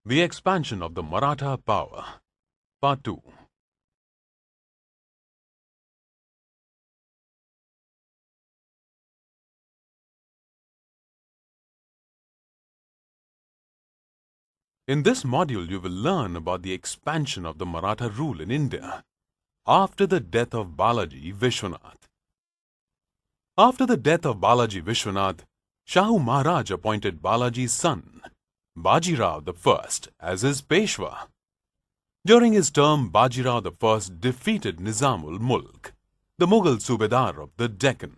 The expansion of the Maratha power. Part 2. In this module, you will learn about the expansion of the Maratha rule in India after the death of Balaji Vishwanath. After the death of Balaji Vishwanath, Shahu Maharaj appointed Balaji's son, Bajirao I, as his Peshwa. During his term, Bajirao I defeated Nizam-ul-mulk, the Mughal Subedar of the Deccan.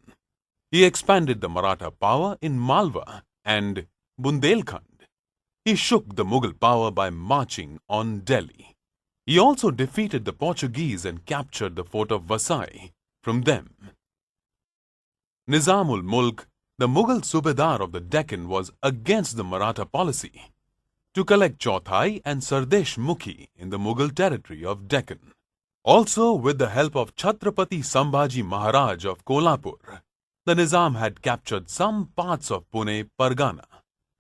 He expanded the Maratha power in Malwa and Bundelkhand. He shook the Mughal power by marching on Delhi. He also defeated the Portuguese and captured the fort of Vasai from them. Nizam-ul-mulk, the Mughal Subedar of the Deccan, was against the Maratha policy to collect Chauthai and Sardesh Mukhi in the Mughal territory of Deccan. Also, with the help of Chhatrapati Sambhaji Maharaj of Kolhapur, the Nizam had captured some parts of Pune Pargana.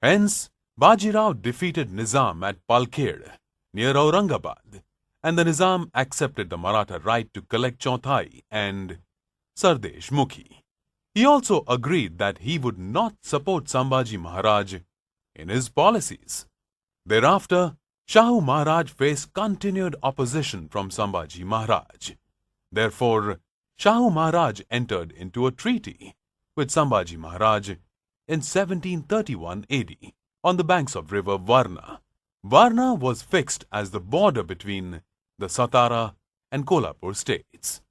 Hence, Bajirao defeated Nizam at Palkhed, near Aurangabad, and the Nizam accepted the Maratha right to collect Chauthai and Sardesh Mukhi. He also agreed that he would not support Sambhaji Maharaj in his policies. Thereafter, Shahu Maharaj faced continued opposition from Sambhaji Maharaj. Therefore, Shahu Maharaj entered into a treaty with Sambhaji Maharaj in 1731 AD on the banks of river Varna. Varna was fixed as the border between the Satara and Kolhapur states.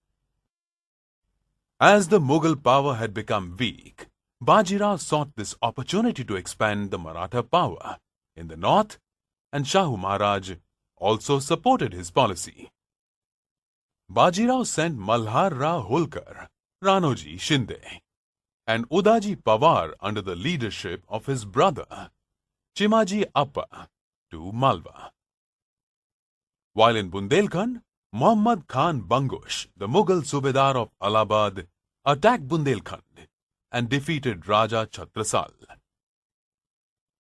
As the Mughal power had become weak, Bajirao sought this opportunity to expand the Maratha power in the north, and Shahu Maharaj also supported his policy. Bajirao sent Malhar Rao Holkar, Ranoji Shinde, and Udaji Pawar under the leadership of his brother, Chimaji Appa, to Malwa. While in Bundelkhand, Muhammad Khan Bangush, the Mughal Subedar of Allahabad, attacked Bundelkhand and defeated Raja Chhatrasal.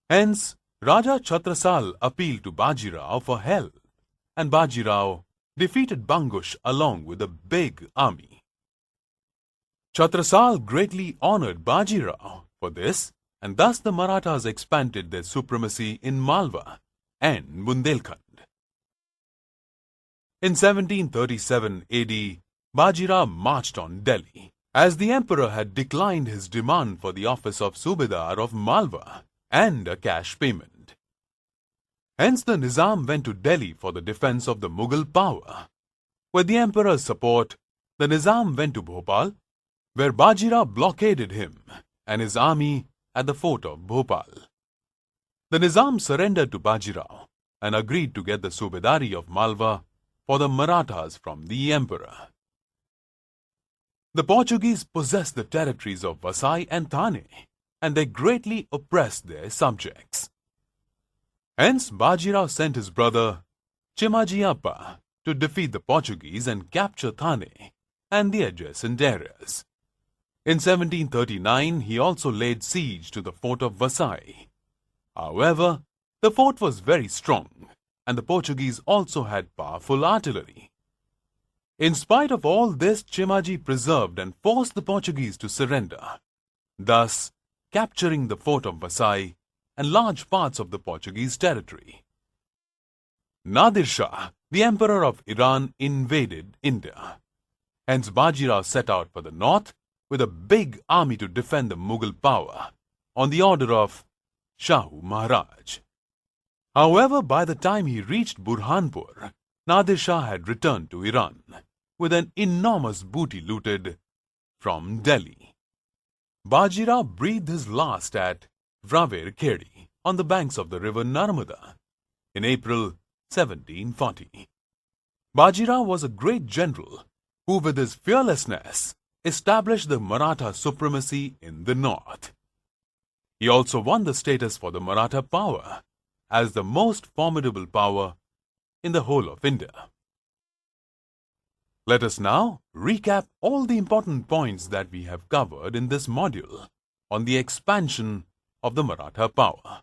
Hence, Raja Chhatrasal appealed to Bajirao for help, and Bajirao defeated Bangush along with a big army. Chhatrasal greatly honored Bajirao for this, and thus the Marathas expanded their supremacy in Malwa and Bundelkhand. In 1737 AD, Bajirao marched on Delhi, as the emperor had declined his demand for the office of Subedar of Malwa and a cash payment. Hence the Nizam went to Delhi for the defense of the Mughal power. With the emperor's support, the Nizam went to Bhopal, where Bajirao blockaded him and his army at the fort of Bhopal. The Nizam surrendered to Bajirao and agreed to get the Subedari of Malwa for the Marathas from the emperor. The Portuguese possessed the territories of Vasai and Thane, and they greatly oppressed their subjects. Hence, Bajirao sent his brother Chimaji Appa to defeat the Portuguese and capture Thane and the adjacent areas. In 1739, he also laid siege to the fort of Vasai. However, the fort was very strong, and the Portuguese also had powerful artillery. In spite of all this, Chimaji preserved and forced the Portuguese to surrender, thus capturing the fort of Vasai and large parts of the Portuguese territory. Nadir Shah, the emperor of Iran, invaded India. Hence Bajirao set out for the north with a big army to defend the Mughal power on the order of Shahu Maharaj. However, by the time he reached Burhanpur, Nadir Shah had returned to Iran with an enormous booty looted from Delhi. Bajirao breathed his last at Vraver Khedi on the banks of the river Narmada in April 1740. Bajirao was a great general who, with his fearlessness, established the Maratha supremacy in the north. He also won the status for the Maratha power as the most formidable power in the whole of India. Let us now recap all the important points that we have covered in this module on the expansion of the Maratha power.